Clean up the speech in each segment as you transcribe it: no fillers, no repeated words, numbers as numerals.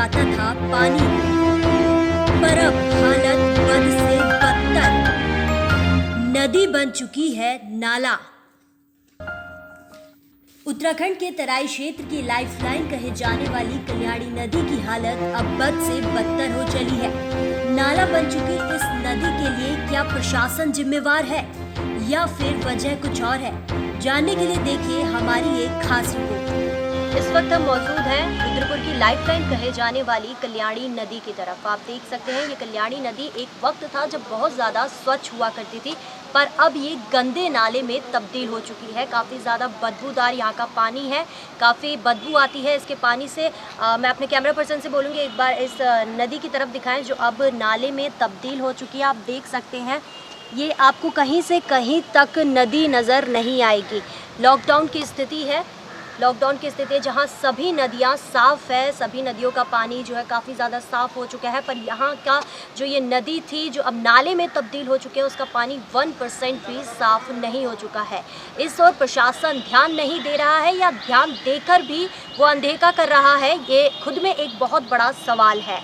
आता था पानी, पर अब हालत बद से बदतर, नदी बन चुकी है नाला। उत्तराखंड के तराई क्षेत्र की लाइफलाइन कहे जाने वाली कल्याणी नदी की हालत अब बद से बदतर हो चली है। नाला बन चुकी इस नदी के लिए क्या प्रशासन जिम्मेवार है या फिर वजह कुछ और है? जानने के लिए देखिए हमारी एक खास रिपोर्ट। इस वक्त हम मौजूद हैं रुद्रपुर की लाइफलाइन कहे जाने वाली कल्याणी नदी की तरफ। आप देख सकते हैं ये कल्याणी नदी एक वक्त था जब बहुत ज़्यादा स्वच्छ हुआ करती थी, पर अब ये गंदे नाले में तब्दील हो चुकी है। काफ़ी ज़्यादा बदबूदार यहाँ का पानी है, काफ़ी बदबू आती है इसके पानी से। मैं अपने कैमरा पर्सन से बोलूँगी एक बार इस नदी की तरफ दिखाएं जो अब नाले में तब्दील हो चुकी है। आप देख सकते हैं ये आपको कहीं से कहीं तक नदी नज़र नहीं आएगी। लॉकडाउन की स्थिति है, लॉकडाउन की स्थिति जहां सभी नदियां साफ़ है, सभी नदियों का पानी जो है काफ़ी ज़्यादा साफ़ हो चुका है, पर यहाँ का जो ये नदी थी जो अब नाले में तब्दील हो चुके हैं उसका पानी 1% भी साफ़ नहीं हो चुका है। इस ओर प्रशासन ध्यान नहीं दे रहा है या ध्यान देकर भी वो अनदेखा कर रहा है, ये खुद में एक बहुत बड़ा सवाल है।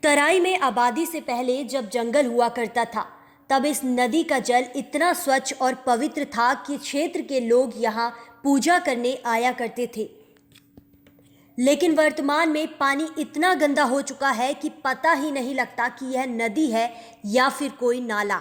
तराई में आबादी से पहले जब जंगल हुआ करता था तब इस नदी का जल इतना स्वच्छ और पवित्र था कि क्षेत्र के लोग यहाँ पूजा करने आया करते थे। लेकिन वर्तमान में पानी इतना गंदा हो चुका है कि पता ही नहीं लगता कि यह नदी है या फिर कोई नाला।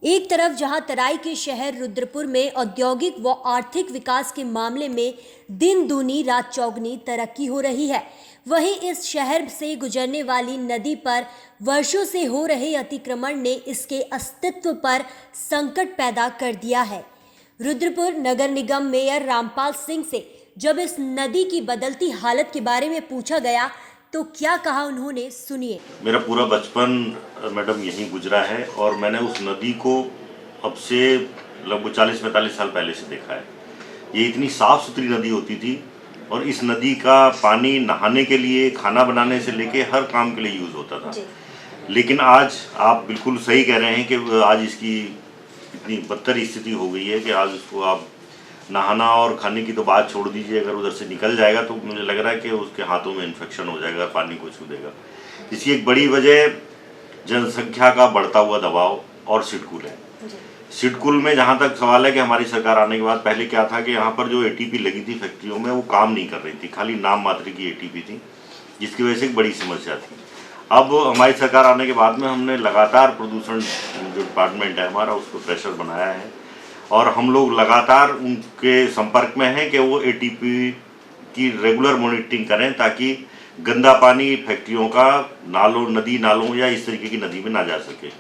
एक तरफ जहां तराई के शहर रुद्रपुर में औद्योगिक व आर्थिक विकास के मामले में दिन दूनी रात चौगनी तरक्की हो रही है, वहीं इस शहर से गुजरने वाली नदी पर वर्षों से हो रहे अतिक्रमण ने इसके अस्तित्व पर संकट पैदा कर दिया है। रुद्रपुर नगर निगम मेयर रामपाल सिंह से जब इस नदी की बदलती हालत के बारे में पूछा गया तो क्या कहा उन्होंने, सुनिए। मेरा पूरा बचपन मैडम यहीं गुजरा है और मैंने उस नदी को अब से लगभग 40-45 साल पहले से देखा है। ये इतनी साफ़ सुथरी नदी होती थी और इस नदी का पानी नहाने के लिए, खाना बनाने से लेके हर काम के लिए यूज़ होता था। लेकिन आज आप बिल्कुल सही कह रहे हैं कि आज इसकी इतनी बदतर स्थिति हो गई है कि आज उसको आप नहाना और खाने की तो बात छोड़ दीजिए, अगर उधर से निकल जाएगा तो मुझे लग रहा है कि उसके हाथों में इन्फेक्शन हो जाएगा, पानी को छू देगा। इसकी एक बड़ी वजह जनसंख्या का बढ़ता हुआ दबाव और सिडकुल है। सिडकुल में जहाँ तक सवाल है कि हमारी सरकार आने के बाद पहले क्या था कि यहाँ पर जो एटीपी लगी थी फैक्ट्रियों में वो काम नहीं कर रही थी, खाली नाम मात्र की एटीपी थी, जिसकी वजह से एक बड़ी समस्या थी। अब हमारी सरकार आने के बाद में हमने लगातार प्रदूषण जो डिपार्टमेंट है हमारा उसको प्रेशर बनाया है और हम लोग लगातार उनके संपर्क में हैं कि वो एटीपी की रेगुलर मॉनिटरिंग करें ताकि गंदा पानी फैक्ट्रियों का नालों, नदी नालों या इस तरीके की नदी में ना जा सके,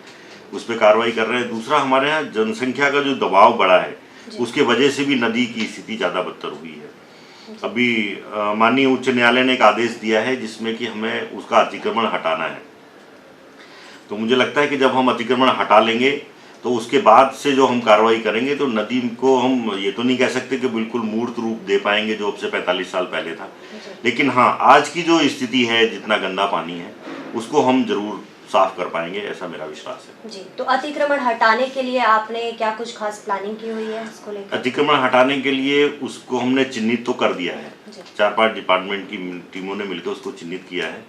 उस पर कार्रवाई कर रहे हैं। दूसरा, हमारे यहाँ जनसंख्या का जो दबाव बढ़ा है उसके वजह से भी नदी की स्थिति ज़्यादा बदतर हुई है। अभी माननीय उच्च न्यायालय ने एक आदेश दिया है जिसमें कि हमें उसका अतिक्रमण हटाना है। तो मुझे लगता है कि जब हम अतिक्रमण हटा लेंगे तो उसके बाद से जो हम कार्रवाई करेंगे तो नदी को हम ये तो नहीं कह सकते कि बिल्कुल मूर्त रूप दे पाएंगे जो अब से 45 साल पहले था, लेकिन हाँ आज की जो स्थिति है, जितना गंदा पानी है उसको हम जरूर साफ कर पाएंगे, ऐसा मेरा विश्वास है। जी, तो अतिक्रमण हटाने के लिए आपने क्या कुछ खास प्लानिंग की हुई है इसको लेकर? अतिक्रमण हटाने के लिए उसको हमने चिन्हित तो कर दिया है, 4-5 डिपार्टमेंट की टीमों ने मिलकर उसको चिन्हित किया है,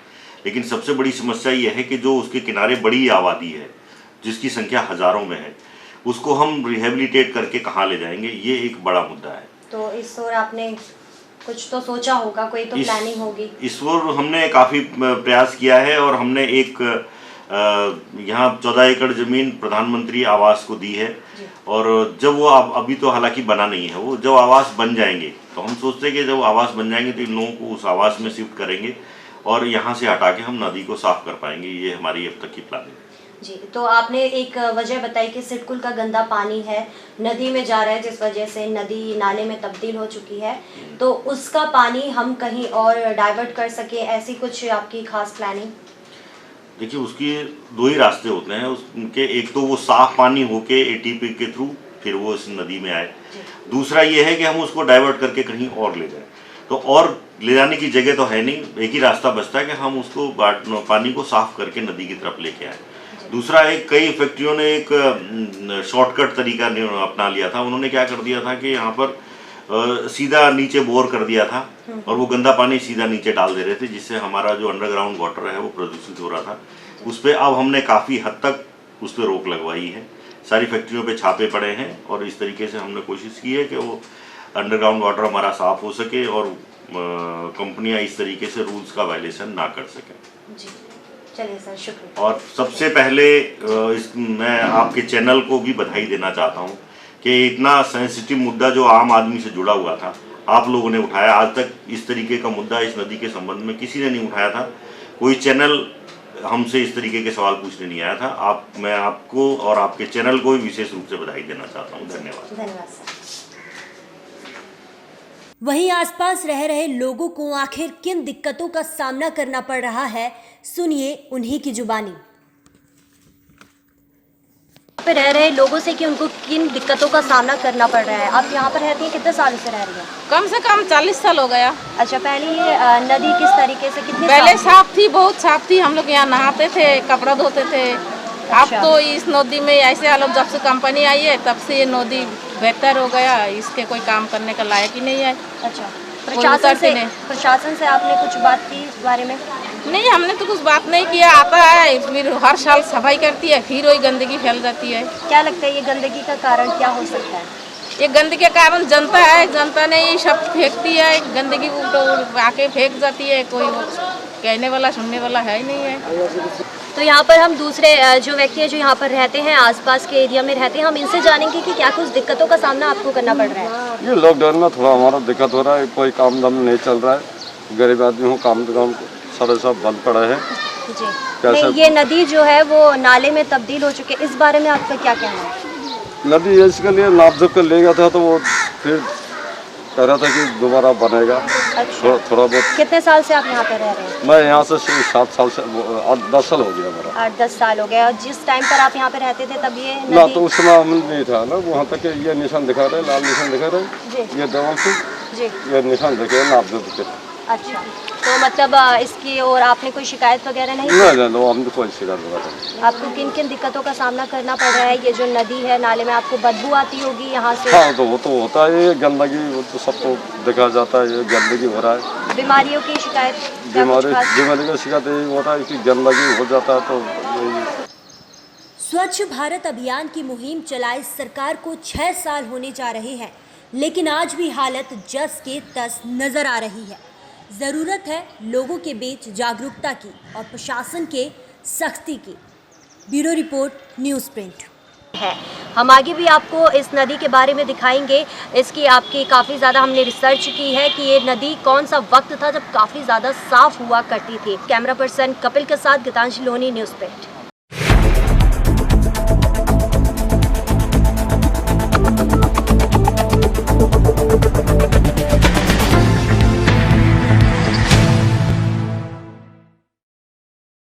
लेकिन सबसे बड़ी समस्या ये है कि जो उसके किनारे बड़ी आबादी है जिसकी संख्या हजारों में है, उसको हम रिहेबिलिटेट करके कहाँ ले जाएंगे, ये एक बड़ा मुद्दा है। तो इस ओर आपने कुछ तो सोचा होगा, कोई तो प्लानिंग होगी? इस ओर हमने काफ़ी प्रयास किया है और हमने एक यहाँ 14 एकड़ जमीन प्रधानमंत्री आवास को दी है और जब वो अभी तो हालांकि बना नहीं है, वो जब आवास बन जाएंगे तो हम सोचते हैं कि जब आवास बन जाएंगे तो इन लोगों को उस आवास में शिफ्ट करेंगे और यहाँ से हटा के हम नदी को साफ कर पाएंगे। ये हमारी अब तक की प्लानिंग है। जी, तो आपने एक वजह बताई कि सिडकुल का गंदा पानी है नदी में जा रहा है जिस वजह से नदी नाले में तब्दील हो चुकी है, तो उसका पानी हम कहीं और डाइवर्ट कर सके, ऐसी कुछ आपकी खास प्लानिंग? देखिए, उसकी 2 ही रास्ते होते हैं उनके, एक तो वो साफ पानी होके एटीपी के थ्रू फिर वो इस नदी में आए, दूसरा ये है कि हम उसको डाइवर्ट करके कहीं और ले जाएं। तो और ले जाने की जगह तो है नहीं, एक ही रास्ता बचता है कि हम उसको पानी को साफ करके नदी की तरफ लेके आए। दूसरा, एक कई फैक्ट्रियों ने एक शॉर्टकट तरीका अपना लिया था। उन्होंने क्या कर दिया था कि यहाँ पर सीधा नीचे बोर कर दिया था और वो गंदा पानी सीधा नीचे डाल दे रहे थे, जिससे हमारा जो अंडरग्राउंड वाटर है वो प्रदूषित हो रहा था। उस पर अब हमने काफ़ी हद तक उस पर रोक लगवाई है, सारी फैक्ट्रियों पे छापे पड़े हैं और इस तरीके से हमने कोशिश की है कि वो अंडरग्राउंड वाटर हमारा साफ़ हो सके और कंपनियां इस तरीके से रूल्स का वायलेशन ना कर सकें। जी चलिए सर, शुक्रिया। और सबसे पहले मैं आपके चैनल को भी बधाई देना चाहता हूं कि इतना सेंसिटिव मुद्दा जो आम आदमी से जुड़ा हुआ था आप लोगों ने उठाया। आज तक इस तरीके का मुद्दा इस नदी के संबंध में किसी ने नहीं उठाया था, कोई चैनल हमसे इस तरीके के सवाल पूछने नहीं आया था। मैं आपको और आपके चैनल को भी विशेष रूप से बधाई देना चाहता हूँ। धन्यवाद। धन्यवाद सर। वहीं आसपास रह रहे लोगों को आखिर किन दिक्कतों का सामना करना पड़ रहा है, सुनिए उन्हीं की जुबानी। पे रह रहे लोगों से कि उनको किन दिक्कतों का सामना करना पड़ रहा है। आप यहाँ पर रहती हैं, कितने सालों से रह रही हैं? कम से कम 40 साल हो गया। अच्छा, पहले ये नदी किस तरीके से, कितने पहले साफ थी, बहुत साफ थी। हम लोग यहाँ नहाते थे, कपड़ा धोते थे। अब तो इस नदी में ऐसे हालत, जब से कंपनी आई है तब से ये नदी बेहतर हो गया, इसके कोई काम करने का लायक ही नहीं है। अच्छा, प्रशासन से आपने कुछ बात की इस बारे में? नहीं, हमने तो कुछ बात नहीं किया। आता है फिर हर साल सफाई करती है, फिर वही गंदगी फैल जाती है। क्या लगता है ये गंदगी का कारण क्या हो सकता है? ये गंदगी के कारण जनता है, जनता ने ये सब फेंकती है, गंदगी तो आके फेंक जाती है। कोई कहने वाला सुनने वाला है ही नहीं है। तो यहाँ पर हम दूसरे जो व्यक्ति हैं जो यहाँ पर रहते हैं, आसपास के एरिया में रहते हैं, हम इनसे जानेंगे कि क्या कुछ दिक्कतों का सामना आपको करना पड़ रहा है। ये लॉकडाउन में थोड़ा हमारा दिक्कत हो रहा है, कोई काम दाम नहीं चल रहा है, गरीब आदमी हूँ, काम सारे सब बंद पड़ा है जी। नहीं, ये नदी जो है वो नाले में तब्दील हो चुके, इस बारे में आपका क्या कहना है? नदी इसके लिए नाप जोख कर ले गया था तो वो फिर कह रहा था कि दोबारा बनेगा। अच्छा। थोड़ा बहुत। कितने साल से आप यहाँ पर रह रहे हैं? मैं यहाँ से 7 साल से 10 साल हो गया मेरा। 8-10 साल हो गया। और जिस टाइम पर आप यहाँ पे रहते थे तब ये ना तो उस समय अमल नहीं था ना, वहाँ तक ये निशान दिखा रहे, लाल निशान दिखा रहे, ये दवा से ये निशान दिखे नाप जोख के। अच्छा, तो मतलब इसकी और आपने कोई शिकायत वगैरह नहीं? नहीं, हमने कोई शिकायत वगैरह। आपको किन किन दिक्कतों का सामना करना पड़ रहा है? ये जो नदी है, नाले में आपको बदबू आती होगी यहाँ से? हाँ, तो वो तो होता है, ये गंदगी वो तो सबको देखा जाता है, ये गंदगी हो रहा है। बीमारियों की शिकायत? बीमारी की शिकायत यही होता है कि गंदगी हो जाता है। तो स्वच्छ भारत अभियान की मुहिम चलाए सरकार को 6 साल होने जा रहे हैं, लेकिन आज भी हालत जस के तस नजर आ रही है। ज़रूरत है लोगों के बीच जागरूकता की और प्रशासन के सख्ती की। ब्यूरो रिपोर्ट, न्यूज़ प्रिंट है। हम आगे भी आपको इस नदी के बारे में दिखाएंगे। इसकी आपकी काफ़ी ज़्यादा हमने रिसर्च की है कि ये नदी कौन सा वक्त था जब काफ़ी ज़्यादा साफ हुआ करती थी। कैमरा पर्सन कपिल के साथ गीतांजलि लोनी, न्यूज़ प्रिंट।